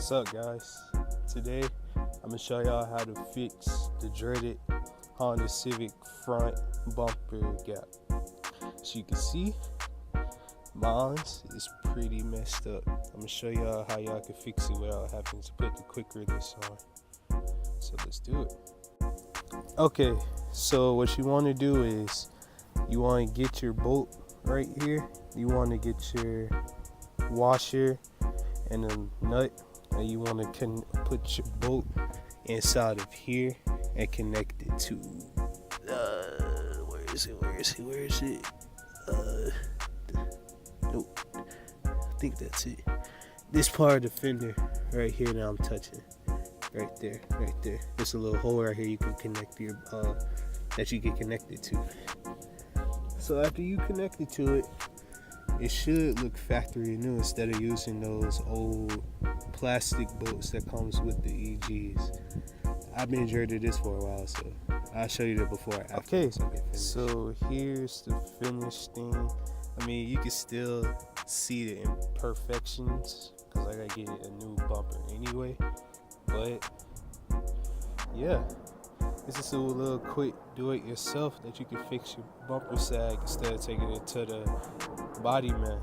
What's up, guys? Today I'm gonna show y'all how to fix the dreaded Honda Civic front bumper gap. As you can see, mine's is pretty messed up. I'm gonna show y'all how y'all can fix it without having to put the quick release on. So let's do it. Okay, so what you want to do is you want to get your bolt right here. You want to get your washer and a nut, and you want to put your bolt inside of here and connect it to where is it? Nope, I think that's it. This part of the fender right here that I'm touching, right there. There's a little hole right here you can connect your that you get connected to. So after you connect it to it, it should look factory new instead of using those old plastic bolts that comes with the EGs. I've been dreading this for a while, so I'll show you the before and after. Okay, so here's the finished thing. I mean, you can still see the imperfections because I gotta get a new bumper anyway. But yeah, this is a little quick do-it-yourself that you can fix your bumper sag instead of taking it to the body man.